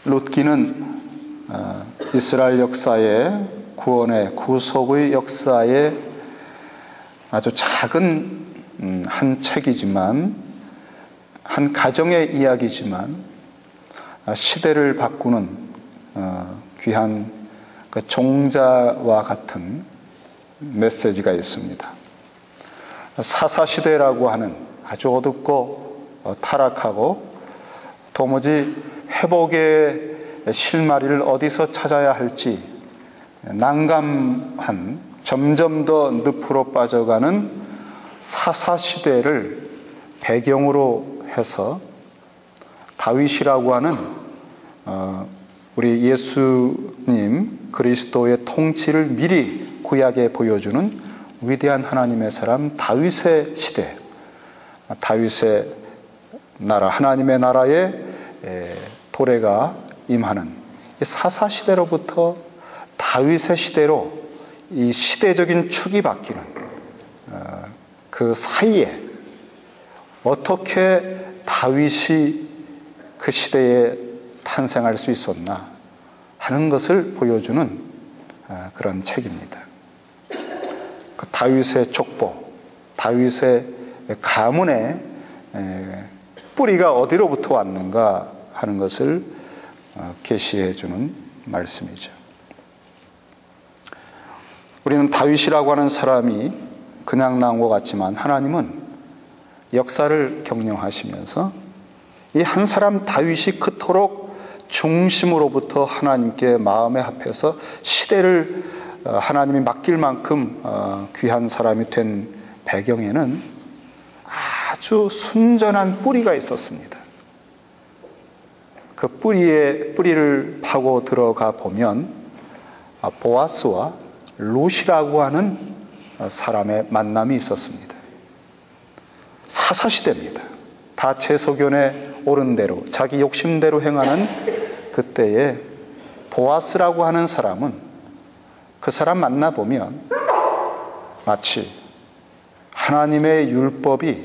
룻기는 이스라엘 역사의 구원의 구속의 역사의 아주 작은 한 책이지만, 한 가정의 이야기지만 시대를 바꾸는 귀한 그 종자와 같은 메시지가 있습니다. 사사시대라고 하는 아주 어둡고 타락하고 도무지 회복의 실마리를 어디서 찾아야 할지 난감한, 점점 더 늪으로 빠져가는 사사시대를 배경으로 해서 다윗이라고 하는 우리 예수님 그리스도의 통치를 미리 구약에 보여주는 위대한 하나님의 사람 다윗의 시대, 다윗의 나라, 하나님의 나라에 도래가 임하는 이 사사시대로부터 다윗의 시대로 이 시대적인 축이 바뀌는 그 사이에 어떻게 다윗이 그 시대에 탄생할 수 있었나 하는 것을 보여주는 그런 책입니다. 그 다윗의 족보, 다윗의 가문의 뿌리가 어디로부터 왔는가 하는 것을 계시해 주는 말씀이죠. 우리는 다윗이라고 하는 사람이 그냥 나온 것 같지만 하나님은 역사를 경영하시면서 이 한 사람 다윗이 그토록 중심으로부터 하나님께 마음에 합해서 시대를 하나님이 맡길 만큼 귀한 사람이 된 배경에는 아주 순전한 뿌리가 있었습니다. 그 뿌리를 파고 들어가 보면 보아스와 룻이라고 하는 사람의 만남이 있었습니다. 사사시대입니다. 다 제소견에 오른 대로 자기 욕심대로 행하는 그때에 보아스라고 하는 사람은 그 사람 만나보면 마치 하나님의 율법이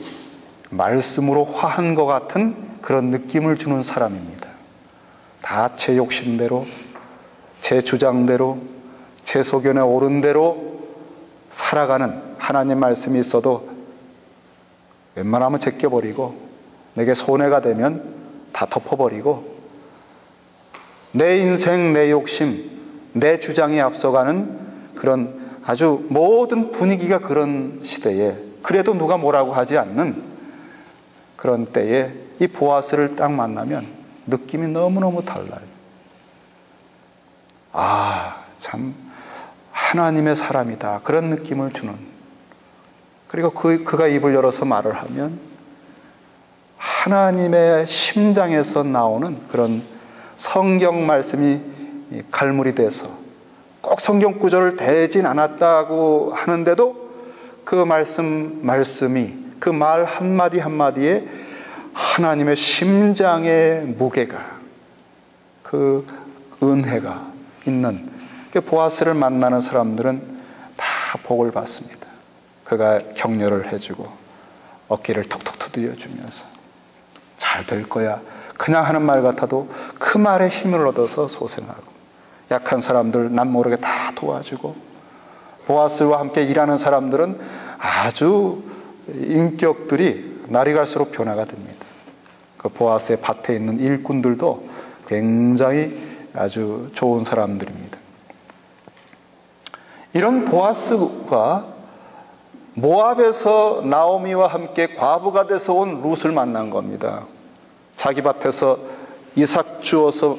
말씀으로 화한 것 같은 그런 느낌을 주는 사람입니다. 다 제 욕심대로, 제 주장대로, 제 소견에 오른 대로 살아가는, 하나님 말씀이 있어도 웬만하면 제껴버리고 내게 손해가 되면 다 덮어버리고 내 인생, 내 욕심, 내 주장이 앞서가는 그런 아주 모든 분위기가 그런 시대에, 그래도 누가 뭐라고 하지 않는 그런 때에 이 보아스를 딱 만나면 느낌이 너무너무 달라요. 참 하나님의 사람이다, 그런 느낌을 주는. 그리고 그가 입을 열어서 말을 하면 하나님의 심장에서 나오는 그런 성경 말씀이 갈무리 돼서, 꼭 성경 구절을 대진 않았다고 하는데도 그 말씀이 그 말 한마디 한마디에 하나님의 심장의 무게가, 그 은혜가 있는 그 보아스를 만나는 사람들은 다 복을 받습니다. 그가 격려를 해주고 어깨를 톡톡 두드려주면서 잘 될 거야, 그냥 하는 말 같아도 그 말에 힘을 얻어서 소생하고, 약한 사람들 남 모르게 다 도와주고, 보아스와 함께 일하는 사람들은 아주 인격들이 날이 갈수록 변화가 됩니다. 그 보아스의 밭에 있는 일꾼들도 굉장히 아주 좋은 사람들입니다. 이런 보아스가 모압에서 나오미와 함께 과부가 돼서 온 룻을 만난 겁니다. 자기 밭에서 이삭 주어서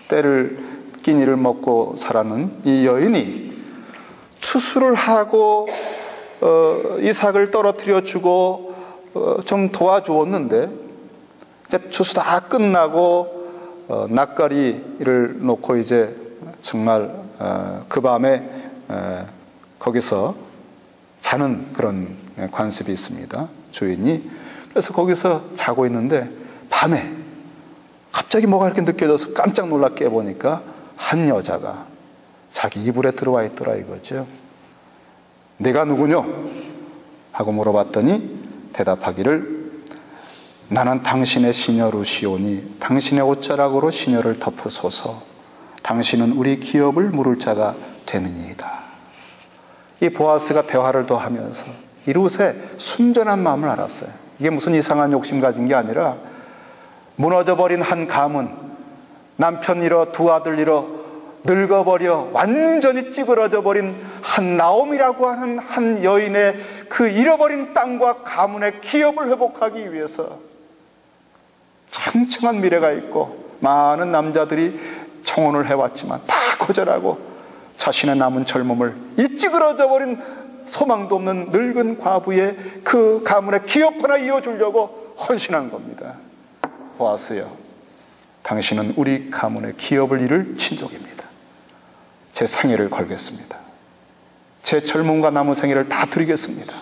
때를 끼니를 먹고 살아는 이 여인이 추수를 하고 이삭을 떨어뜨려 주고 좀 도와주었는데, 이제 추수 다 끝나고 낯가리를 놓고 이제 정말 그 밤에 거기서 자는 그런 관습이 있습니다, 주인이. 그래서 거기서 자고 있는데 밤에 갑자기 뭐가 이렇게 느껴져서 깜짝 놀라 깨보니까 한 여자가 자기 이불에 들어와 있더라 이거죠. 내가 누구뇨? 하고 물어봤더니 대답하기를 나는 당신의 시녀루시오니 당신의 옷자락으로 시녀를 덮으소서. 당신은 우리 기업을 물을 자가 되느니이다. 이 보아스가 대화를 더 하면서 이 룻의 순전한 마음을 알았어요. 이게 무슨 이상한 욕심 가진 게 아니라 무너져버린 한 가문, 남편 잃어 두 아들 잃어 늙어버려 완전히 찌그러져 버린 한 나옴이라고 하는 한 여인의 그 잃어버린 땅과 가문의 기업을 회복하기 위해서 창창한 미래가 있고 많은 남자들이 청혼을 해왔지만 다 거절하고 자신의 남은 젊음을 이 찌그러져 버린 소망도 없는 늙은 과부의 그 가문의 기업 하나 이어주려고 헌신한 겁니다. 보아스여, 당신은 우리 가문의 기업을 이룰 친족입니다. 제 생애를 걸겠습니다. 제 젊음과 남은 생애를 다 드리겠습니다.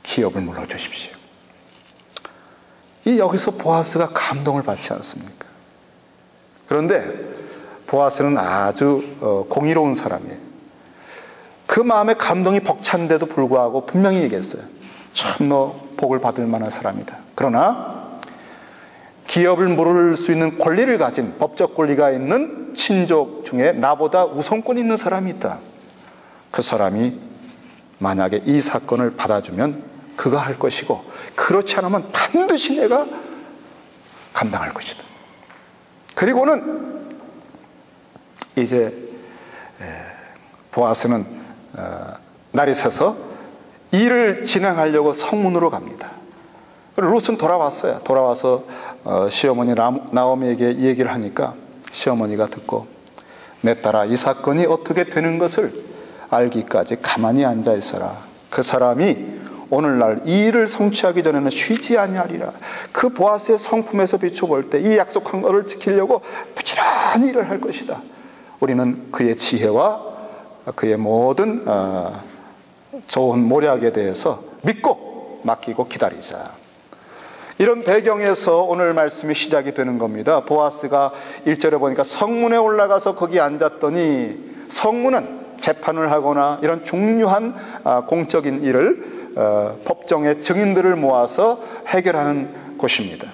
기업을 물어주십시오. 이 여기서 보아스가 감동을 받지 않습니까? 그런데 보아스는 아주 공의로운 사람이에요. 그 마음에 감동이 벅찬데도 불구하고 분명히 얘기했어요. 참 너 복을 받을 만한 사람이다. 그러나 기업을 물을 수 있는 권리를 가진, 법적 권리가 있는 친족 중에 나보다 우선권이 있는 사람이 있다. 그 사람이 만약에 이 사건을 받아주면 그가 할 것이고 그렇지 않으면 반드시 내가 감당할 것이다. 그리고는 이제 보아스는 날이 새서 일을 진행하려고 성문으로 갑니다. 룻은 돌아왔어요. 돌아와서 시어머니 나오미에게 얘기를 하니까 시어머니가 듣고 내 딸아, 이 사건이 어떻게 되는 것을 알기까지 가만히 앉아 있어라. 그 사람이 오늘날 이 일을 성취하기 전에는 쉬지 아니하리라. 그 보아스의 성품에서 비춰볼 때 이 약속한 것을 지키려고 부지런히 일을 할 것이다. 우리는 그의 지혜와 그의 모든 좋은 모략에 대해서 믿고 맡기고 기다리자. 이런 배경에서 오늘 말씀이 시작이 되는 겁니다. 보아스가 1절에 보니까 성문에 올라가서 거기 앉았더니, 성문은 재판을 하거나 이런 중요한 공적인 일을 법정의 증인들을 모아서 해결하는 곳입니다.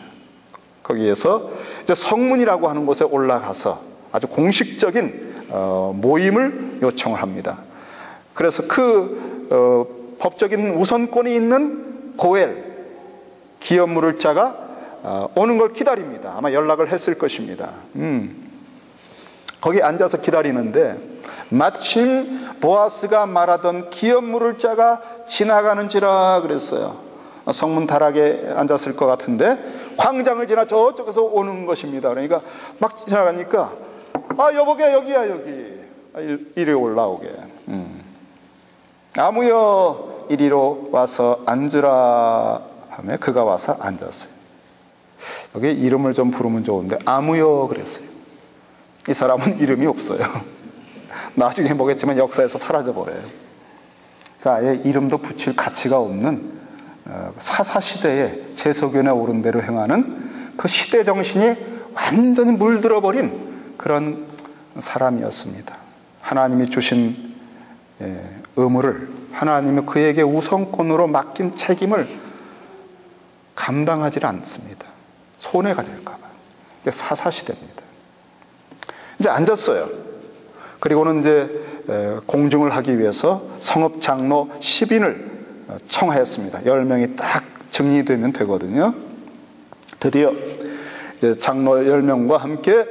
거기에서 이제 성문이라고 하는 곳에 올라가서 아주 공식적인 모임을 요청을 합니다. 그래서 그 법적인 우선권이 있는 고엘, 기업 물을 자가 오는 걸 기다립니다. 아마 연락을 했을 것입니다. 거기 앉아서 기다리는데 마침 보아스가 말하던 기업 물을 자가 지나가는지라 그랬어요. 성문 다락에 앉았을 것 같은데 광장을 지나 저쪽에서 오는 것입니다. 그러니까 막 지나가니까 여보게, 여기야, 여기. 이리 올라오게. 아무여 이리로 와서 앉으라 하며 그가 와서 앉았어요. 여기 이름을 좀 부르면 좋은데 아무여 그랬어요. 이 사람은 이름이 없어요. 나중에 보겠지만 역사에서 사라져버려요. 그러니까 아예 이름도 붙일 가치가 없는 사사시대에 제소견에 오른 대로 행하는 그 시대 정신이 완전히 물들어버린 그런 사람이었습니다. 하나님이 주신 의무를, 하나님이 그에게 우선권으로 맡긴 책임을 감당하지 않습니다. 손해가 될까 봐. 이게 사사시대입니다. 이제 앉았어요. 그리고는 이제 공증을 하기 위해서 성읍 장로 10인을 청하였습니다. 10명이 딱 증인되면 되거든요. 드디어 이제 장로 10명과 함께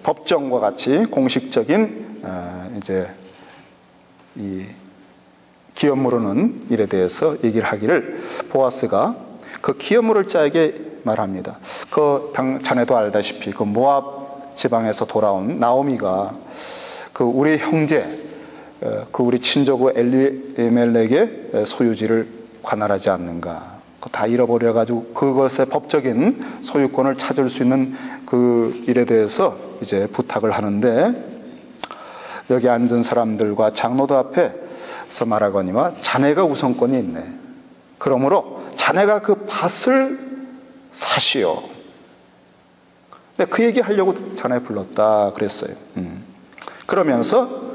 법정과 같이 공식적인 이제 이 기업 물으는 일에 대해서 얘기를 하기를 보아스가 그 기업 물을 자에게 말합니다. 자네도 알다시피 그 모압 지방에서 돌아온 나오미가 그 우리 형제, 그 우리 친족의 엘리멜렉의 소유지를 관할하지 않는가. 다 잃어버려가지고 그것의 법적인 소유권을 찾을 수 있는 그 일에 대해서 이제 부탁을 하는데, 여기 앉은 사람들과 장로들 앞에서 말하거니와 자네가 우선권이 있네. 그러므로 자네가 그 밭을 사시오. 근데 그 얘기 하려고 자네 불렀다 그랬어요. 그러면서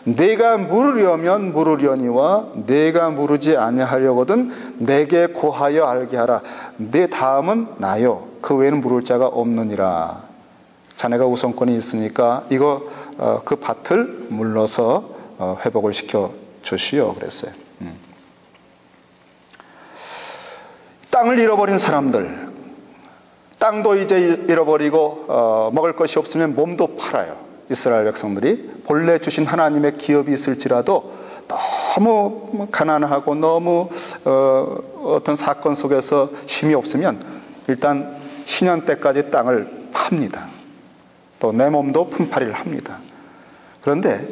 내가 물으려면 물으려니와 내가 물으지 아니하려거든 내게 고하여 알게 하라. 내 다음은 나요. 그 외에는 물을 자가 없느니라. 자네가 우선권이 있으니까 이거 그 밭을 물러서 회복을 시켜 주시오 그랬어요. 땅을 잃어버린 사람들, 땅도 이제 잃어버리고 먹을 것이 없으면 몸도 팔아요. 이스라엘 백성들이 본래 주신 하나님의 기업이 있을지라도 너무 가난하고 너무 어떤 사건 속에서 힘이 없으면 일단 신년 때까지 땅을 팝니다. 또 내 몸도 품팔이를 합니다. 그런데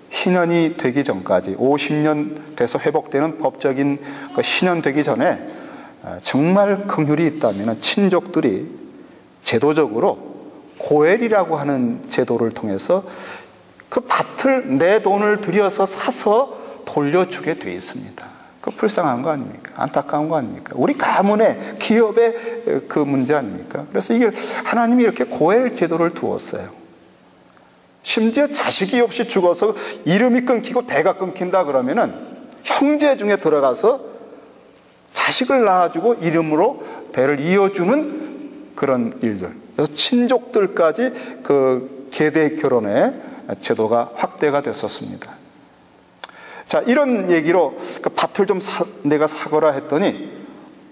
신년이 되기 전까지 50년 돼서 회복되는 법적인 그 신년 되기 전에 정말 긍휼이 있다면 친족들이 제도적으로 고엘이라고 하는 제도를 통해서 그 밭을 내 돈을 들여서 사서 돌려주게 돼 있습니다. 그 불쌍한 거 아닙니까? 안타까운 거 아닙니까? 우리 가문의 기업의 그 문제 아닙니까? 그래서 이게 하나님이 이렇게 고엘 제도를 두었어요. 심지어 자식이 없이 죽어서 이름이 끊기고 대가 끊긴다 그러면은 형제 중에 들어가서 자식을 낳아주고 이름으로 대를 이어주는 그런 일들. 그래서 친족들까지 그 계대 결혼의 제도가 확대가 됐었습니다. 자, 이런 얘기로 그 밭을 좀 내가 사거라 했더니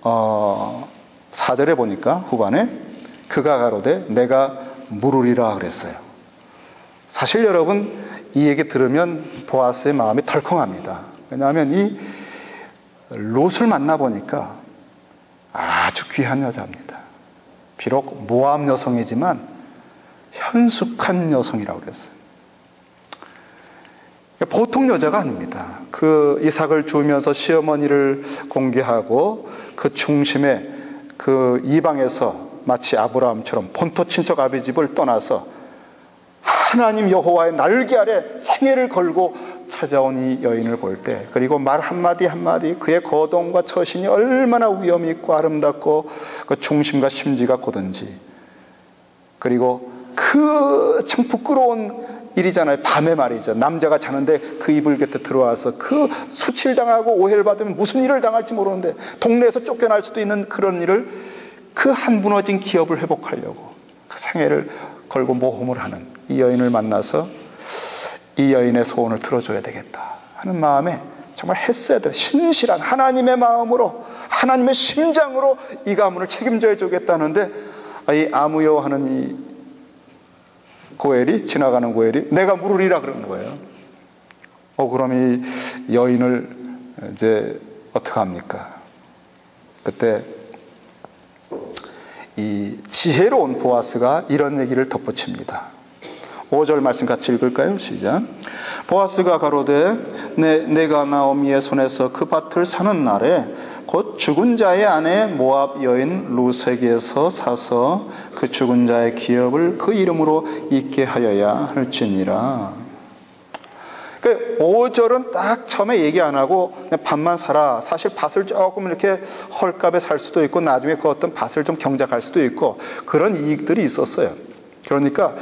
4절에 보니까 후반에 그가 가로되 내가 물으리라 그랬어요. 사실 여러분 이 얘기 들으면 보아스의 마음이 덜컹합니다. 왜냐하면 이 롯을 만나보니까 아주 귀한 여자입니다. 비록 모압 여성이지만 현숙한 여성이라고 그랬어요. 보통 여자가 아닙니다. 그 이삭을 주면서 시어머니를 공개하고 그 중심에 그 이방에서 마치 아브라함처럼 본토 친척 아비 집을 떠나서 하나님 여호와의 날개 아래 생애를 걸고 찾아온 이 여인을 볼 때, 그리고 말 한마디 한마디 그의 거동과 처신이 얼마나 위엄이 있고 아름답고 그 중심과 심지가 고든지, 그리고 그 참 부끄러운 일이잖아요. 밤에 말이죠. 남자가 자는데 그 이불 곁에 들어와서 그 수칠당하고 오해를 받으면 무슨 일을 당할지 모르는데 동네에서 쫓겨날 수도 있는 그런 일을, 그 한 무너진 기업을 회복하려고 그 생애를 걸고 모험을 하는 이 여인을 만나서 이 여인의 소원을 들어줘야 되겠다 하는 마음에 정말 헤세드, 신실한 하나님의 마음으로, 하나님의 심장으로 이 가문을 책임져 주겠다는데, 이 아무요 하는 이 고엘이, 지나가는 고엘이 내가 물으리라 그러는 거예요. 그럼 이 여인을 이제 어떡합니까? 그때 이 지혜로운 보아스가 이런 얘기를 덧붙입니다. 5절 말씀 같이 읽을까요? 시작. 보아스가 가로되 내가 나오미의 손에서 그 밭을 사는 날에 곧 죽은 자의 아내 모압 여인 룻에게서 사서 그 죽은 자의 기업을 그 이름으로 잊게 하여야 할지니라. 그러니까 5절은 딱 처음에 얘기 안 하고 그냥 밭만 사라. 사실 밭을 조금 이렇게 헐값에 살 수도 있고 나중에 그 어떤 밭을 좀 경작할 수도 있고 그런 이익들이 있었어요. 그러니까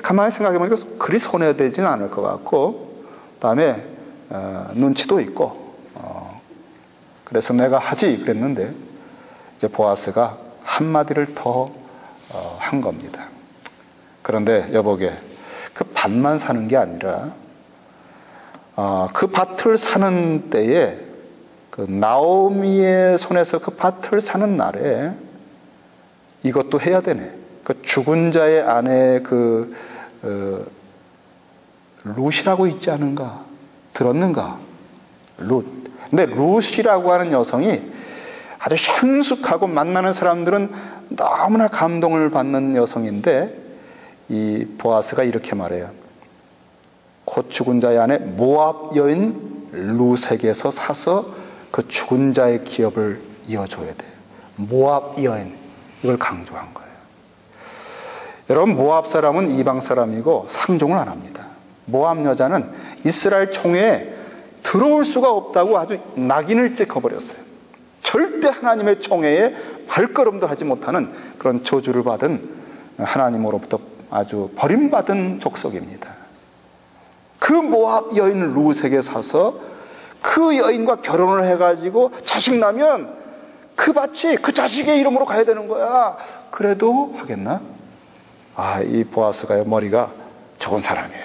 가만히 생각해 보니까 그리 손해되지는 않을 것 같고, 그다음에 눈치도 있고, 그래서 내가 하지 그랬는데 이제 보아스가 한마디를 더 한 겁니다. 그런데 여보게, 그 밭만 사는 게 아니라 그 밭을 사는 때에 그 나오미의 손에서 그 밭을 사는 날에 이것도 해야 되네. 그 죽은 자의 아내 그 룻이라고 있지 않은가? 들었는가? 룻. 근데 룻이라고 하는 여성이 아주 현숙하고 만나는 사람들은 너무나 감동을 받는 여성인데, 이 보아스가 이렇게 말해요. 곧 죽은 자의 아내 모압 여인 룻에게서 사서 그 죽은 자의 기업을 이어줘야 돼요. 모압 여인, 이걸 강조한 거예요. 여러분, 모압 사람은 이방 사람이고 상종을 안 합니다. 모압 여자는 이스라엘 총회에 들어올 수가 없다고 아주 낙인을 찍어버렸어요. 절대 하나님의 총회에 발걸음도 하지 못하는 그런 저주를 받은, 하나님으로부터 아주 버림받은 족속입니다. 그 그 모압 여인 룻에게 사서 그 여인과 결혼을 해가지고 자식 나면 그 밭이 그 자식의 이름으로 가야 되는 거야. 그래도 하겠나? 이 보아스가요, 머리가 좋은 사람이에요.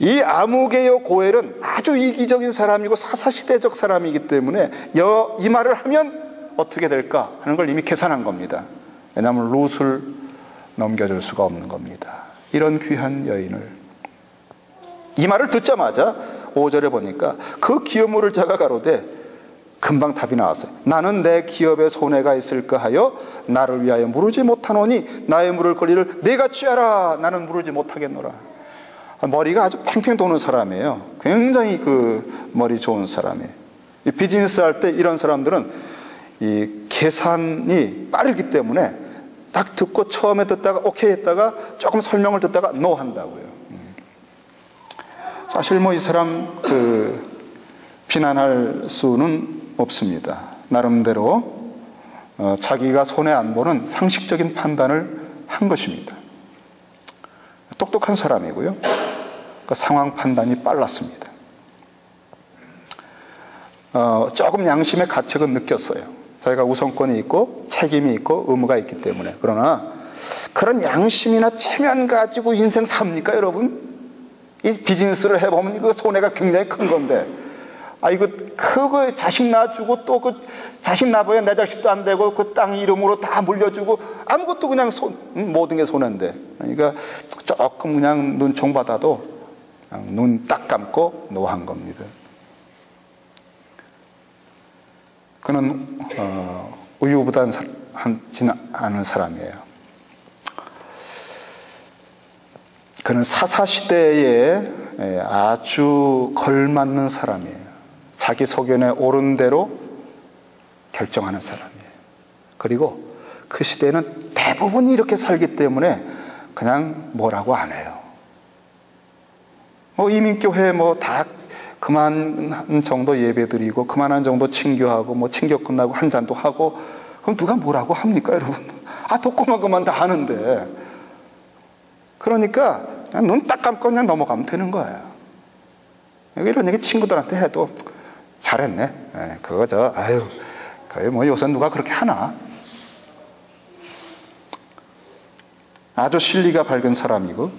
이 아무개요 고엘은 아주 이기적인 사람이고 사사시대적 사람이기 때문에 이 말을 하면 어떻게 될까 하는 걸 이미 계산한 겁니다. 왜냐하면 룻을 넘겨줄 수가 없는 겁니다. 이런 귀한 여인을. 이 말을 듣자마자 5절에 보니까 그 기업 물을 자가 가로되, 금방 답이 나왔어요. 나는 내 기업에 손해가 있을까 하여 나를 위하여 물으지 못하노니 나의 물을 권리를 네가 취하라. 나는 물으지 못하겠노라. 머리가 아주 팽팽 도는 사람이에요. 굉장히 그 머리 좋은 사람이에요. 이 비즈니스 할 때 이런 사람들은 이 계산이 빠르기 때문에 딱 듣고 처음에 듣다가 오케이 했다가 조금 설명을 듣다가 노 한다고요. 사실 뭐 이 사람 비난할 수는 없습니다. 나름대로 자기가 손해 안 보는 상식적인 판단을 한 것입니다. 똑똑한 사람이고요. 그 상황 판단이 빨랐습니다. 조금 양심의 가책은 느꼈어요. 자기가 우선권이 있고 책임이 있고 의무가 있기 때문에. 그러나 그런 양심이나 체면 가지고 인생 삽니까, 여러분? 이 비즈니스를 해보면 그 손해가 굉장히 큰 건데, 그거 자식 낳아주고 또 그 자식 낳아야 내 자식도 안 되고 그 땅 이름으로 다 물려주고 아무것도 그냥 모든 게 손해인데, 그러니까 조금 그냥 눈총 받아도 눈 딱 감고 노한 겁니다. 그는 우유부단하지 않은 사람이에요. 그는 사사시대에 아주 걸맞는 사람이에요. 자기 소견에 옳은 대로 결정하는 사람이에요. 그리고 그 시대는 대부분이 이렇게 살기 때문에 그냥 뭐라고 안 해요. 이민교회 다 그만한 정도 예배드리고 그만한 정도 친교하고 친교 끝나고 한 잔도 하고, 그럼 누가 뭐라고 합니까, 여러분? 독고만 그만 다 하는데. 그러니까 그냥 눈 딱 감고 그냥 넘어가면 되는 거예요. 이런 얘기 친구들한테 해도 잘했네. 그거 거의 요새 누가 그렇게 하나? 아주 실리가 밝은 사람이고,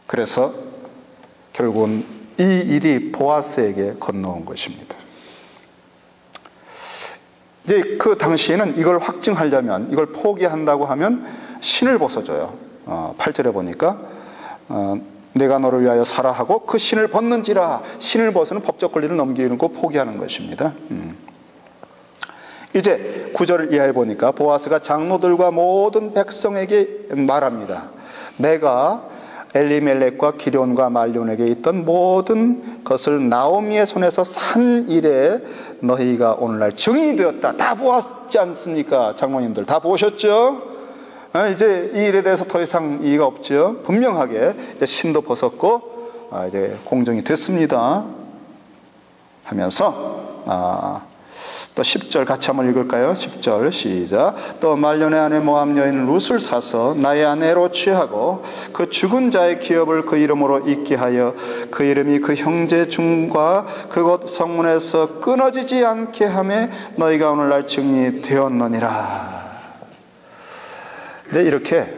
그래서 결국은 이 일이 보아스에게 건너온 것입니다. 이제 그 당시에는 이걸 확증하려면, 이걸 포기한다고 하면 신을 벗어줘요. 8절에 보니까 내가 너를 위하여 살아 하고 그 신을 벗는지라. 신을 벗으는 법적 권리를 넘기는 거 포기하는 것입니다. 이제 9절을 이하해 보니까 보아스가 장로들과 모든 백성에게 말합니다. 내가 엘리멜렉과 기럨과 말론에게 있던 모든 것을 나오미의 손에서 산 일에 너희가 오늘날 증인이 되었다. 다 보았지 않습니까? 장로님들 다 보셨죠? 이제 이 일에 대해서 더 이상 이의가 없죠. 분명하게 이제 신도 벗었고 이제 공정이 됐습니다 하면서 또 10절 같이 한번 읽을까요? 10절 시작. 또 말년의 아내 모압 여인 룻을 사서 나의 아내로 취하고 그 죽은 자의 기업을 그 이름으로 잊게 하여 그 이름이 그 형제 중과 그곳 성문에서 끊어지지 않게 하매 너희가 오늘날 증인이 되었느니라. 네, 이렇게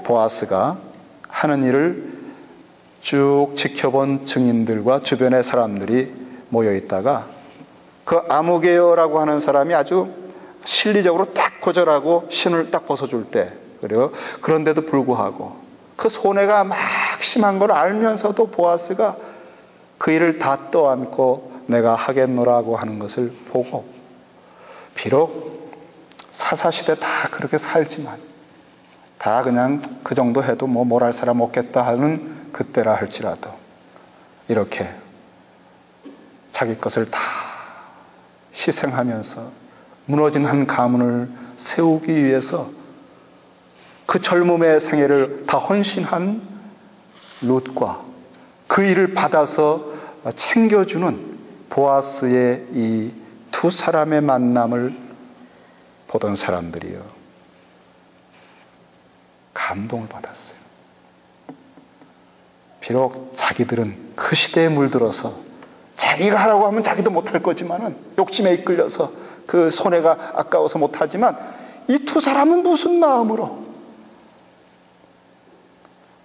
보아스가 하는 일을 쭉 지켜본 증인들과 주변의 사람들이 모여 있다가 그 아무개요라고 하는 사람이 아주 실리적으로 딱 거절하고 신을 딱 벗어줄 때, 그리고 그런데도 불구하고 그 손해가 막 심한 걸 알면서도 보아스가 그 일을 다 떠안고 내가 하겠노라고 하는 것을 보고, 비록 사사시대 다 그렇게 살지만 다 그냥 그 정도 해도 뭘 할 사람 없겠다 하는 그때라 할지라도 이렇게 자기 것을 다 희생하면서 무너진 한 가문을 세우기 위해서 그 젊음의 생애를 다 헌신한 룻과 그 일을 받아서 챙겨주는 보아스의 이 두 사람의 만남을 보던 사람들이요, 감동을 받았어요. 비록 자기들은 그 시대에 물들어서 자기가 하라고 하면 자기도 못할 거지만은 욕심에 이끌려서 그 손해가 아까워서 못하지만 이 두 사람은 무슨 마음으로,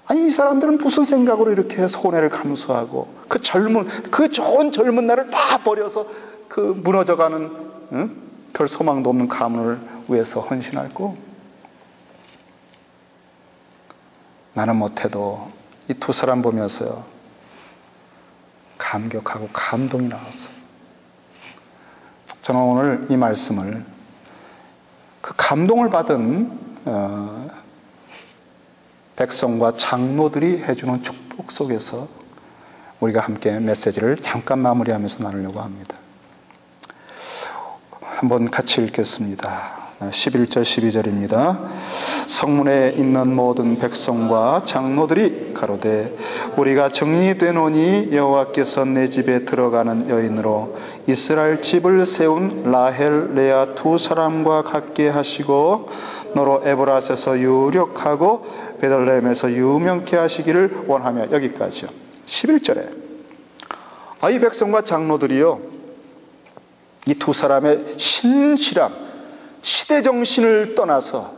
아니 이 사람들은 무슨 생각으로 이렇게 손해를 감수하고 그 좋은 젊은 날을 다 버려서 그 무너져가는 별 소망도 없는 가문을 위해서 헌신할고, 나는 못해도 이 두 사람 보면서요 감격하고 감동이 나왔어요. 저는 오늘 이 말씀을 그 감동을 받은 백성과 장로들이 해주는 축복 속에서 우리가 함께 메시지를 잠깐 마무리하면서 나누려고 합니다. 한번 같이 읽겠습니다. 11절 12절입니다. 성문에 있는 모든 백성과 장로들이 가로되 우리가 정리되노니 여호와께서 내 집에 들어가는 여인으로 이스라엘 집을 세운 라헬 레아 두 사람과 같게 하시고 너로 에브라스에서 유력하고 베들레헴에서 유명케 하시기를 원하며. 여기까지요. 11절에 이 백성과 장로들이요 이 두 사람의 신실함, 시대정신을 떠나서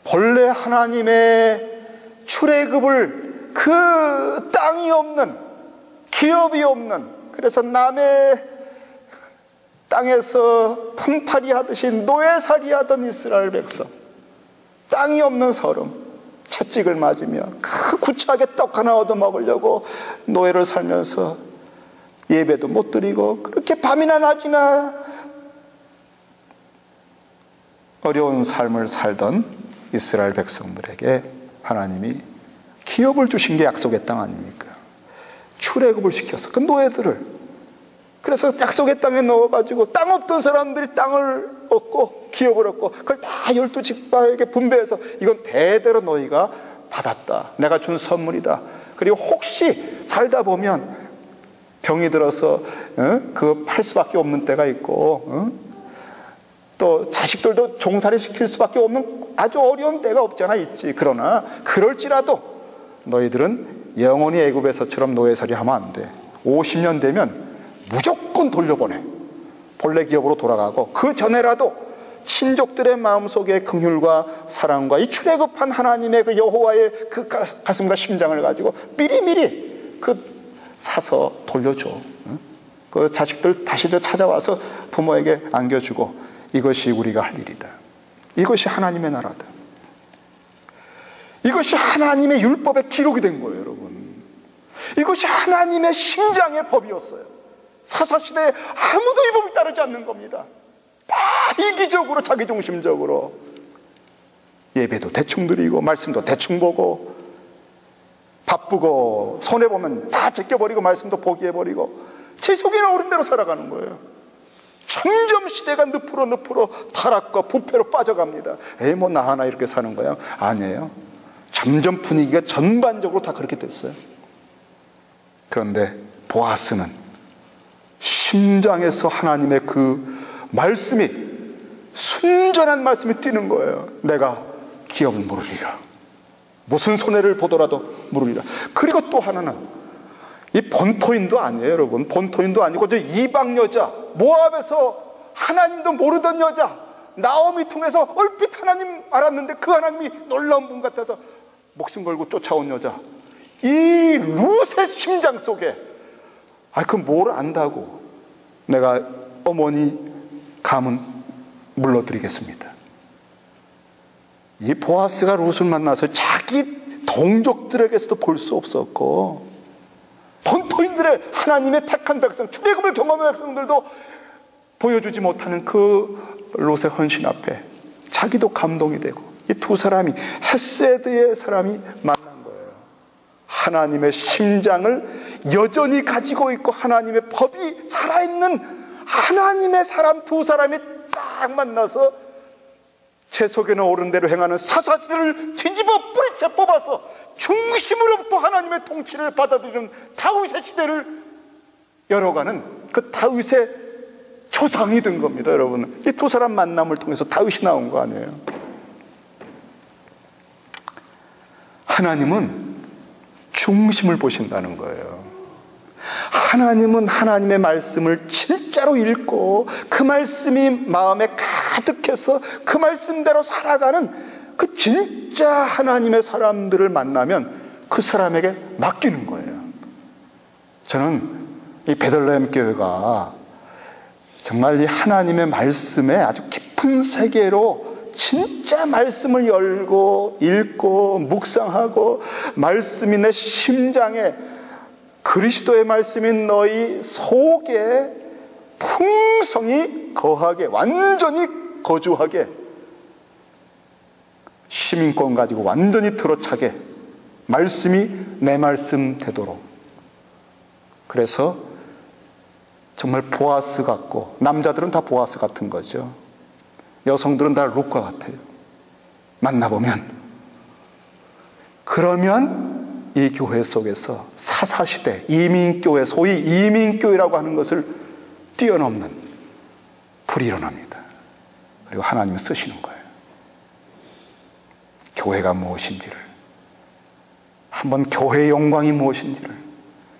본래 하나님의 출애굽을 그 땅이 없는, 기업이 없는, 그래서 남의 땅에서 품팔이 하듯이 노예살이 하던 이스라엘 백성, 땅이 없는 서름, 채찍을 맞으며 그 구차하게 떡 하나 얻어먹으려고 노예를 살면서 예배도 못 드리고 그렇게 밤이나 낮이나 어려운 삶을 살던 이스라엘 백성들에게 하나님이 기업을 주신 게 약속의 땅 아닙니까? 출애굽을 시켜서 그 노예들을, 그래서 약속의 땅에 넣어가지고 땅 없던 사람들이 땅을 얻고 기업을 얻고 그걸 다 12지파에게 분배해서 이건 대대로 너희가 받았다, 내가 준 선물이다. 그리고 혹시 살다 보면 병이 들어서 그거 팔 수밖에 없는 때가 있고 또 자식들도 종살이 시킬 수밖에 없는 아주 어려운 때가 없잖아, 있지. 그러나 그럴지라도 너희들은 영원히 애굽에서처럼 노예살이 하면 안 돼. 50년 되면 무조건 돌려보내. 본래 기업으로 돌아가고 그 전에라도 친족들의 마음속에 긍휼과 사랑과 이 출애굽한 하나님의 그 여호와의 그 가슴과 심장을 가지고 미리미리 사서 돌려줘. 그 자식들 다시 찾아와서 부모에게 안겨주고, 이것이 우리가 할 일이다. 이것이 하나님의 나라다. 이것이 하나님의 율법의 기록이 된 거예요, 여러분. 이것이 하나님의 심장의 법이었어요. 사사시대에 아무도 이 법을 따르지 않는 겁니다. 다 이기적으로, 자기중심적으로 예배도 대충 드리고 말씀도 대충 보고 바쁘고 손해보면 다 제껴버리고 말씀도 포기해버리고 제 속에 나오는 대로 살아가는 거예요. 점점 시대가 늪으로 타락과 부패로 빠져갑니다. 뭐 나 하나 이렇게 사는 거야? 아니에요. 점점 분위기가 전반적으로 다 그렇게 됐어요. 그런데 보아스는 심장에서 하나님의 그 말씀이, 순전한 말씀이 뛰는 거예요. 내가 기업을 물으리라. 무슨 손해를 보더라도 물으리라. 그리고 또 하나는 이 본토인도 아니에요, 여러분. 본토인도 아니고 저 이방 여자, 모압에서 하나님도 모르던 여자, 나오미 통해서 얼핏 하나님 알았는데 그 하나님이 놀라운 분 같아서 목숨 걸고 쫓아온 여자. 이 룻의 심장 속에 그 뭘 안다고 내가 어머니 가문 물러드리겠습니다. 이 보아스가 룻을 만나서 자기 동족들에게서도 볼 수 없었고 본토인들의 하나님의 택한 백성, 출애굽을 경험한 백성들도 보여주지 못하는 그 롯의 헌신 앞에 자기도 감동이 되고 이 두 사람이 헤세드의 사람이 만난 거예요. 하나님의 심장을 여전히 가지고 있고 하나님의 법이 살아있는 하나님의 사람 두 사람이 딱 만나서 제 속에는 옳은 대로 행하는 사사지들을 뒤집어 뿌리채 뽑아서 중심으로부터 하나님의 통치를 받아들이는 다윗의 시대를 열어가는 그 다윗의 조상이 된 겁니다, 여러분. 이 두 사람 만남을 통해서 다윗이 나온 거 아니에요. 하나님은 중심을 보신다는 거예요. 하나님은 하나님의 말씀을 진짜로 읽고 그 말씀이 마음에 가득해서 그 말씀대로 살아가는 그 진짜 하나님의 사람들을 만나면 그 사람에게 맡기는 거예요. 저는 이 베들레헴 교회가 정말 이 하나님의 말씀에 아주 깊은 세계로 진짜 말씀을 열고 읽고 묵상하고 말씀이 내 심장에 그리스도의 말씀이 너희 속에 풍성히 거하게 완전히 거주하게 시민권 가지고 완전히 들어차게 말씀이 내 말씀 되도록 그래서 정말 보아스 같고 남자들은 다 보아스 같은 거죠. 여성들은 다 룻과 같아요. 만나보면 그러면 이 교회 속에서 사사시대 이민교회 소위 이민교회라고 하는 것을 뛰어넘는 불이 일어납니다. 그리고 하나님이 쓰시는 거예요. 교회가 무엇인지를 한번 교회의 영광이 무엇인지를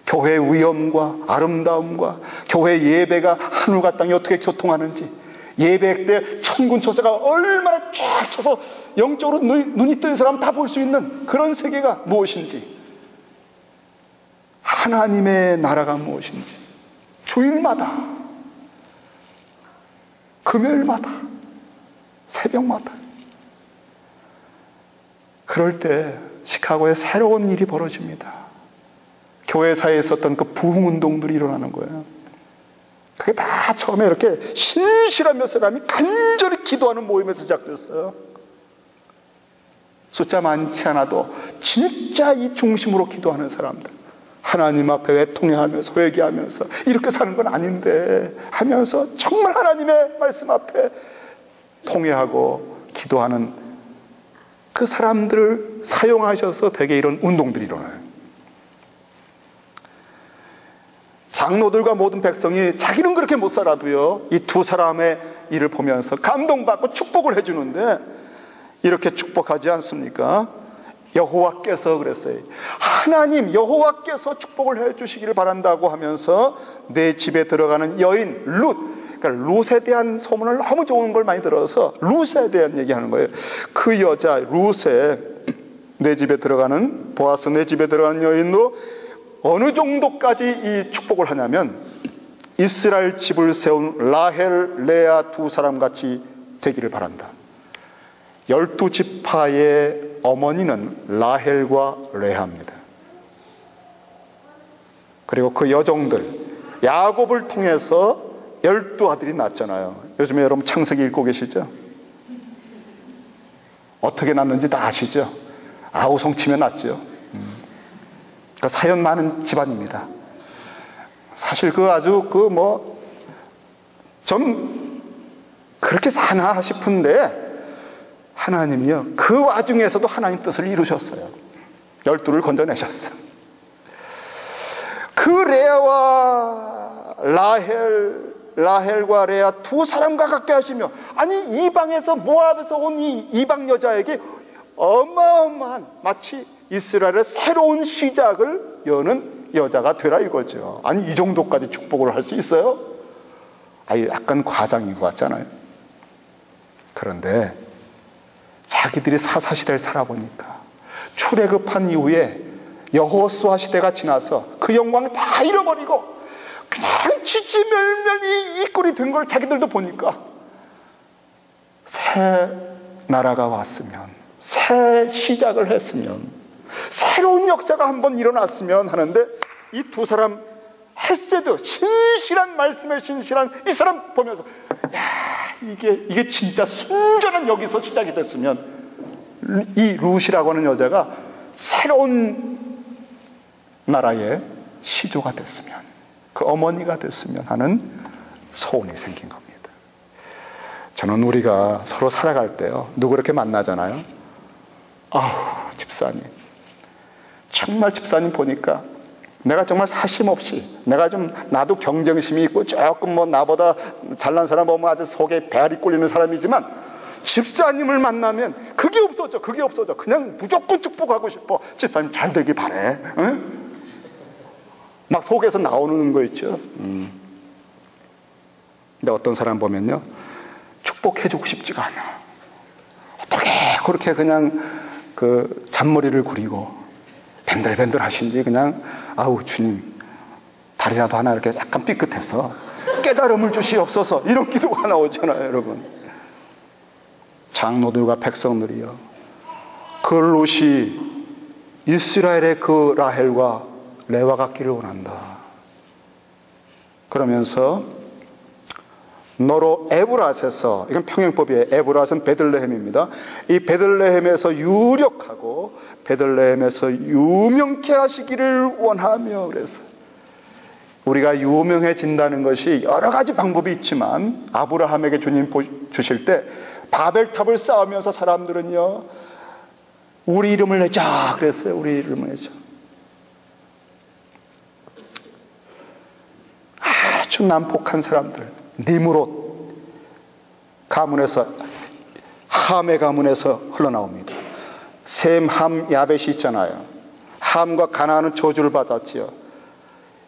교회의 위엄과 아름다움과 교회 예배가 하늘과 땅이 어떻게 교통하는지 예배 때 천군천사가 얼마나 쫙 쳐서 영적으로 눈이 뜬 사람 다 볼 수 있는 그런 세계가 무엇인지 하나님의 나라가 무엇인지 주일마다 금요일마다 새벽마다 그럴 때 시카고에 새로운 일이 벌어집니다. 교회사에 있었던 그 부흥운동들이 일어나는 거예요. 그게 다 처음에 이렇게 신실한 몇 사람이 간절히 기도하는 모임에서 시작됐어요. 숫자 많지 않아도 진짜 이 중심으로 기도하는 사람들 하나님 앞에 애통해하면서 회개하면서 이렇게 사는 건 아닌데 하면서 정말 하나님의 말씀 앞에 통회하고 기도하는 그 사람들을 사용하셔서 대개 이런 운동들이 일어나요. 장로들과 모든 백성이 자기는 그렇게 못 살아도요 이 두 사람의 일을 보면서 감동받고 축복을 해주는데 이렇게 축복하지 않습니까? 여호와께서 그랬어요. 하나님 여호와께서 축복을 해주시기를 바란다고 하면서 내 집에 들어가는 여인 룻, 그러니까 룻에 대한 소문을 너무 좋은 걸 많이 들어서 룻에 대한 얘기하는 거예요. 그 여자 룻에 내 집에 들어가는 보아스 내 집에 들어가는 여인도 어느 정도까지 이 축복을 하냐면 이스라엘 집을 세운 라헬, 레아 두 사람같이 되기를 바란다. 12지파의 어머니는 라헬과 레아입니다. 그리고 그 여종들 야곱을 통해서 12아들이 낳았잖아요. 요즘에 여러분 창세기 읽고 계시죠? 어떻게 낳는지 다 아시죠? 아우성 치며 낳았죠. 그러니까 사연 많은 집안입니다. 사실 아주 좀 그렇게 사나 싶은데 하나님이요 그 와중에서도 하나님 뜻을 이루셨어요. 12를 건져내셨어요. 그 레아와 라헬과 레아 두 사람과 같게 하시며 아니 이방에서 모압에서 온 이 이방 여자에게 어마어마한 마치 이스라엘의 새로운 시작을 여는 여자가 되라 이거죠. 아니 이 정도까지 축복을 할 수 있어요? 아니 약간 과장인 것 같잖아요. 그런데 자기들이 사사시대를 살아보니까 출애굽한 이후에 여호수아 시대가 지나서 그 영광을 다 잃어버리고 그냥 지지멸멸이 이 꼴이 된 걸 자기들도 보니까 새 나라가 왔으면 새 시작을 했으면 새로운 역사가 한번 일어났으면 하는데 이 두 사람 헤세드 신실한 말씀에 신실한 이 사람 보면서 야 이게 진짜 순전한 여기서 시작이 됐으면 이 룻이라고 하는 여자가 새로운 나라의 시조가 됐으면 그 어머니가 됐으면 하는 소원이 생긴 겁니다. 저는 우리가 서로 살아갈 때요 누구 이렇게 만나잖아요. 아우 집사님 정말 집사님 보니까 내가 정말 사심 없이 내가 좀 나도 경쟁심이 있고 조금 나보다 잘난 사람 보면 아주 속에 배알이 꼴리는 사람이지만 집사님을 만나면 그게 없어져. 그냥 무조건 축복하고 싶어. 집사님 잘 되길 바래. 응? 막 속에서 나오는 거 있죠. 근데 어떤 사람 보면요, 축복해주고 싶지가 않아. 어떻게 그렇게 그냥 그 잔머리를 구리고 밴들밴들 하신지 그냥 아우 주님 다리라도 하나 이렇게 약간 삐끗해서 깨달음을 주시옵소서, 이런 기도가 나오잖아요. 여러분, 장로들과 백성들이요, 그 롯이 이스라엘의 그 라헬과 레와 같기를 원한다. 그러면서 너로 에브랏에서, 이건 평행법이에요. 에브랏은 베들레헴입니다. 이 베들레헴에서 유력하고 베들레헴에서 유명케 하시기를 원하며, 그래서 우리가 유명해진다는 것이 여러 가지 방법이 있지만, 아브라함에게 주님 주실 때 바벨탑을 쌓으면서 사람들은요, 우리 이름을 내자 그랬어요. 우리 이름을 내자. 아주 난폭한 사람들, 니므롯 가문에서, 함의 가문에서 흘러나옵니다. 셈, 함, 야벳이 있잖아요. 함과 가나안은 저주를 받았지요.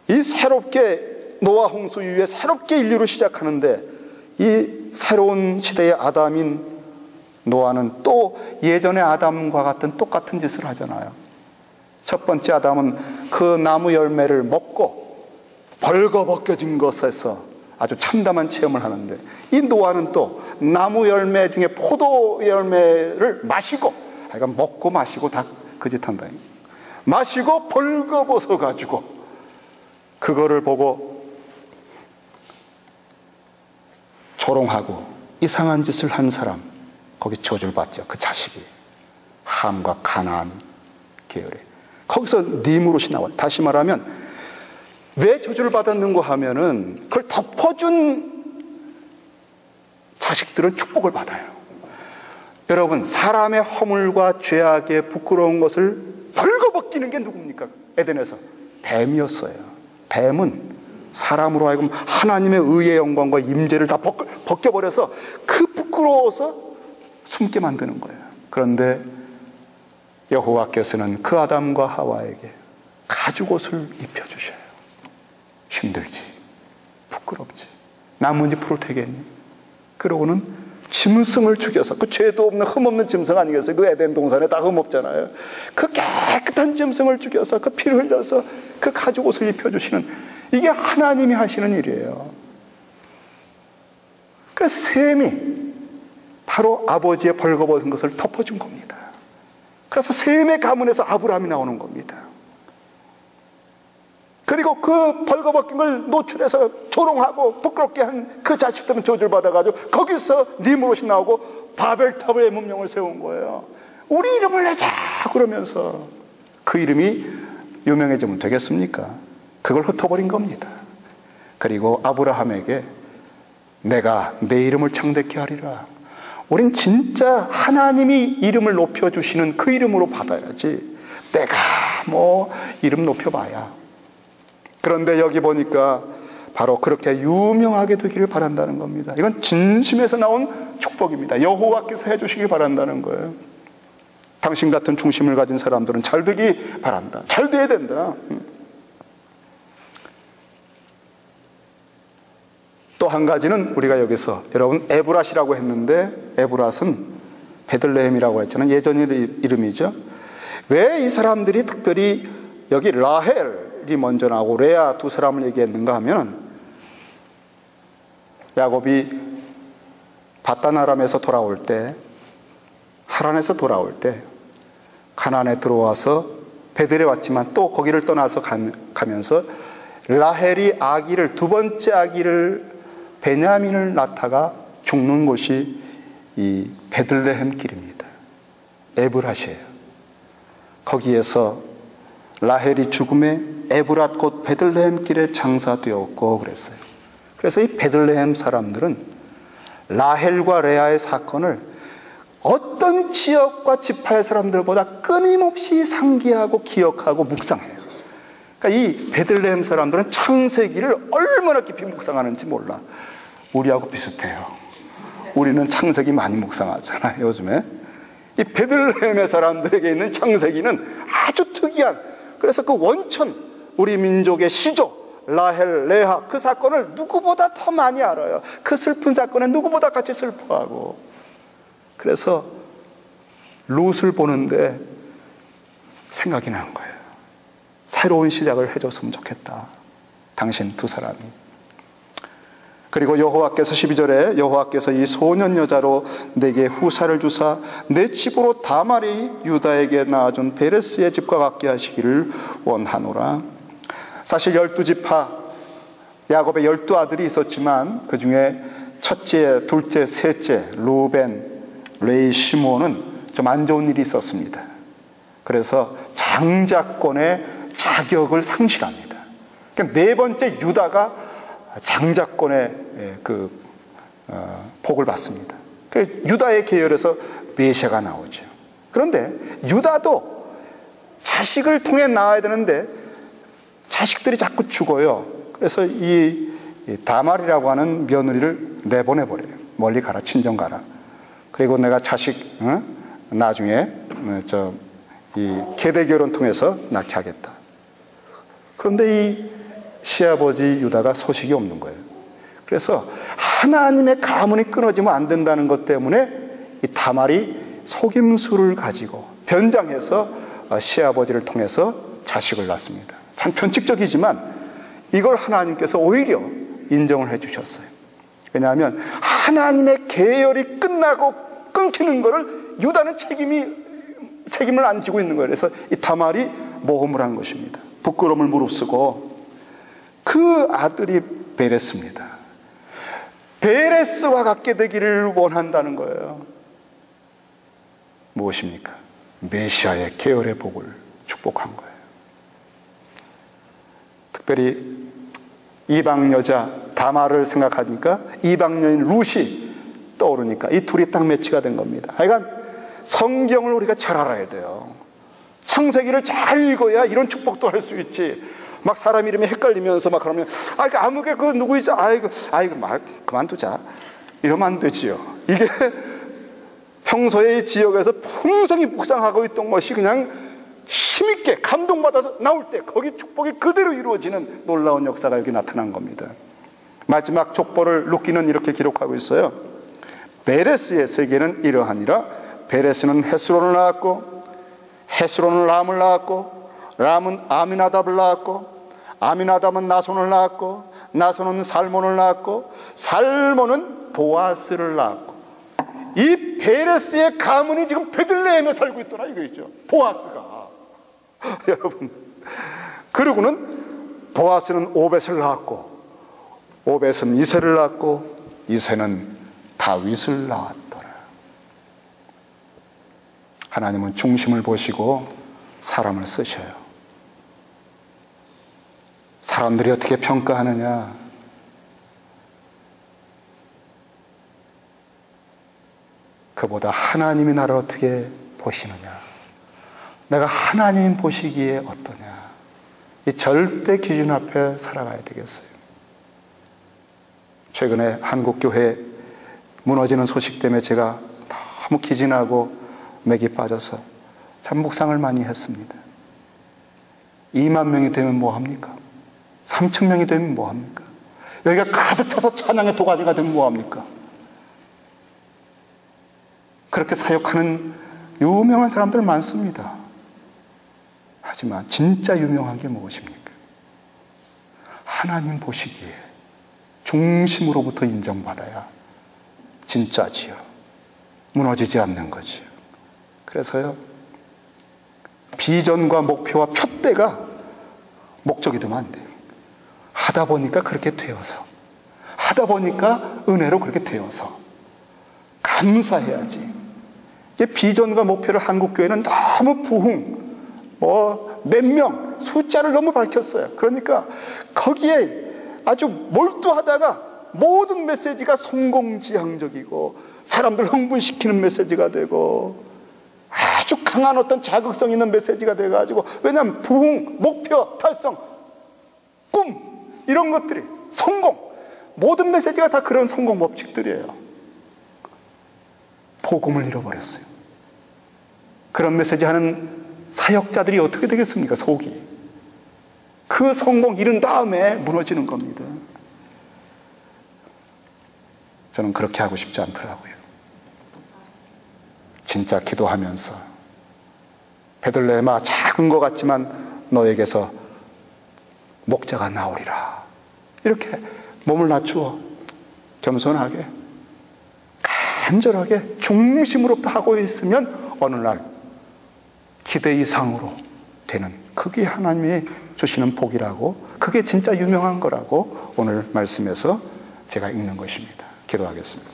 이 새롭게 노아 홍수 이후에 새롭게 인류를 시작하는데, 이 새로운 시대의 아담인 노아는 또 예전의 아담과 같은 똑같은 짓을 하잖아요. 첫 번째 아담은 그 나무 열매를 먹고 벌거벗겨진 것에서 아주 참담한 체험을 하는데, 이 노아는 또 나무 열매 중에 포도 열매를 마시고, 하여간 먹고 마시고 다 그 짓 한다. 마시고 벌거벗어 가지고 그거를 보고 조롱하고 이상한 짓을 한 사람, 거기 저주를 받죠. 그 자식이 함과 가나안 계열에. 거기서 니므롯이 나와요. 다시 말하면 왜 저주를 받았는가 하면은 그걸 덮어준 자식들은 축복을 받아요. 여러분, 사람의 허물과 죄악의 부끄러운 것을 벌거벗기는 게 누굽니까? 에덴에서 뱀이었어요. 뱀은 사람으로 하여금 하나님의 의의 영광과 임재를 다 벗겨버려서 그 부끄러워서 숨게 만드는 거예요. 그런데 여호와께서는 그 아담과 하와에게 가죽옷을 입혀주셔요. 힘들지, 부끄럽지, 나뭇잎 풀을 테겠니? 그러고는 짐승을 죽여서, 그 죄도 없는 흠없는 짐승 아니겠어요? 그 에덴 동산에 다 흠없잖아요. 그 깨끗한 짐승을 죽여서 그 피를 흘려서 그 가죽옷을 입혀주시는, 이게 하나님이 하시는 일이에요. 그 셈이 바로 아버지의 벌거벗은 것을 덮어준 겁니다. 그래서 셈의 가문에서 아브라함이 나오는 겁니다. 그리고 그 벌거벗긴 걸 노출해서 조롱하고 부끄럽게 한 그 자식들은 저주를 받아가지고 거기서 니므롯이 나오고 바벨탑의 문명을 세운 거예요. 우리 이름을 내자 그러면서 그 이름이 유명해지면 되겠습니까? 그걸 흩어버린 겁니다. 그리고 아브라함에게 내가 내 이름을 창대케 하리라. 우린 진짜 하나님이 이름을 높여주시는 그 이름으로 받아야지, 내가 뭐 이름 높여봐야. 그런데 여기 보니까 바로 그렇게 유명하게 되기를 바란다는 겁니다. 이건 진심에서 나온 축복입니다. 여호와께서 해주시길 바란다는 거예요. 당신 같은 중심을 가진 사람들은 잘 되기 바란다. 잘 돼야 된다. 또 한 가지는 우리가 여기서, 여러분 에브랏이라고 했는데 에브랏은 베들레헴이라고 했잖아요. 예전 이름이죠. 왜 이 사람들이 특별히 여기 라헬이 먼저 나오고 레아 두 사람을 얘기했는가 하면, 야곱이 바단 아람에서 돌아올 때, 하란에서 돌아올 때 가나안에 들어와서 베들에 왔지만 또 거기를 떠나서 가면서 라헬이 아기를, 두 번째 아기를 베냐민을 낳다가 죽는 곳이 이 베들레헴 길입니다. 에브랏이에요. 거기에서 라헬이 죽음에 에브랏 곧 베들레헴 길에 장사되었고 그랬어요. 그래서 이 베들레헴 사람들은 라헬과 레아의 사건을 어떤 지역과 지파의 사람들보다 끊임없이 상기하고 기억하고 묵상해요. 그러니까 이 베들레헴 사람들은 창세기를 얼마나 깊이 묵상하는지 몰라. 우리하고 비슷해요. 우리는 창세기 많이 묵상하잖아요, 요즘에. 이 베들레헴의 사람들에게 있는 창세기는 아주 특이한, 그래서 그 원천, 우리 민족의 시조 라헬, 레아, 그 사건을 누구보다 더 많이 알아요. 그 슬픈 사건에 누구보다 같이 슬퍼하고. 그래서 룻을 보는데 생각이 난 거예요. 새로운 시작을 해줬으면 좋겠다, 당신 두 사람이. 그리고 여호와께서 12절에 여호와께서 이 소년 여자로 내게 후사를 주사 내 집으로 다말이 유다에게 낳아준 베레스의 집과 같게 하시기를 원하노라. 사실 12지파 야곱의 12아들이 있었지만 그 중에 첫째, 둘째, 셋째 루벤, 레위, 시몬은 좀 안 좋은 일이 있었습니다. 그래서 장자권의 자격을 상실합니다. 그러니까 네 번째 유다가 장자권의 복을 받습니다. 유다의 계열에서 메시아가 나오죠. 그런데 유다도 자식을 통해 낳아야 되는데 자식들이 자꾸 죽어요. 그래서 이 다말이라고 하는 며느리를 내보내버려요. 멀리 가라, 친정 가라. 그리고 내가 자식 나중에 이 계대 결혼 통해서 낳게 하겠다. 그런데 이 시아버지 유다가 소식이 없는 거예요. 그래서 하나님의 가문이 끊어지면 안 된다는 것 때문에 이 다말이 속임수를 가지고 변장해서 시아버지를 통해서 자식을 낳습니다. 참 편측적이지만 이걸 하나님께서 오히려 인정을 해 주셨어요. 왜냐하면 하나님의 계열이 끝나고 끊기는 것을 유다는 책임을 안 지고 있는 거예요. 그래서 이 다말이 모험을 한 것입니다. 부끄러움을 무릅쓰고. 그 아들이 베레스입니다. 베레스와 같게 되기를 원한다는 거예요. 무엇입니까? 메시아의 계열의 복을 축복한 거예요. 특별히 이방 여자 다말을 생각하니까 이방 여인 룻이 떠오르니까 이 둘이 딱 매치가 된 겁니다. 하여간 성경을 우리가 잘 알아야 돼요. 창세기를 잘 읽어야 이런 축복도 할 수 있지. 막 사람 이름이 헷갈리면서 막 그러면 아무개 그 누구이지? 아이고 막 그만두자, 이러면 안 되지요. 이게 평소에 이 지역에서 풍성히 묵상하고 있던 것이 그냥 힘있게 감동받아서 나올 때 거기 축복이 그대로 이루어지는 놀라운 역사가 여기 나타난 겁니다. 마지막 족보를 루키는 이렇게 기록하고 있어요. 베레스의 세계는 이러하니라. 베레스는 헤스론을 낳았고 헤스론은 람을 낳았고 람은 아미나답을 낳았고 아미나답은 나손을 낳았고 나손은 살몬을 낳았고 살몬은 보아스를 낳았고. 이 베레스의 가문이 지금 베들레헴에 살고 있더라 이거죠. 보아스가. 여러분, 그리고는 보아스는 오벳을 낳았고 오벳은 이새를 낳았고 이새는 다윗을 낳았더라. 하나님은 중심을 보시고 사람을 쓰셔요. 사람들이 어떻게 평가하느냐, 그보다 하나님이 나를 어떻게 보시느냐, 내가 하나님 보시기에 어떠냐, 이 절대 기준 앞에 살아가야 되겠어요. 최근에 한국교회 무너지는 소식 때문에 제가 너무 기진하고 맥이 빠져서 참 묵상을 많이 했습니다. 2만 명이 되면 뭐합니까? 3천 명이 되면 뭐합니까? 여기가 가득 차서 찬양의 도가니가 되면 뭐합니까? 그렇게 사역하는 유명한 사람들 많습니다. 하지만 진짜 유명한 게 무엇입니까? 하나님 보시기에 중심으로부터 인정받아야 진짜지요. 무너지지 않는 거지요. 그래서요, 비전과 목표와 표대가 목적이 되면 안 돼요. 하다 보니까 그렇게 되어서, 하다 보니까 은혜로 그렇게 되어서 감사해야지. 이게 비전과 목표를 한국교회는 너무 몇 명, 숫자를 너무 밝혔어요. 그러니까 거기에 아주 몰두하다가 모든 메시지가 성공지향적이고 사람들 흥분시키는 메시지가 되고 아주 강한 어떤 자극성 있는 메시지가 돼가지고, 왜냐하면 부흥, 목표, 달성, 꿈, 이런 것들이 성공, 모든 메시지가 다 그런 성공 법칙들이에요. 복음을 잃어버렸어요. 그런 메시지 하는 사역자들이 어떻게 되겠습니까? 속이. 그 성공 잃은 다음에 무너지는 겁니다. 저는 그렇게 하고 싶지 않더라고요. 진짜 기도하면서 베들레헴아 작은 것 같지만 너에게서 목자가 나오리라. 이렇게 몸을 낮추어 겸손하게 간절하게 중심으로부터 하고 있으면 어느 날 기대 이상으로 되는, 그게 하나님이 주시는 복이라고, 그게 진짜 유명한 거라고 오늘 말씀에서 제가 읽는 것입니다. 기도하겠습니다.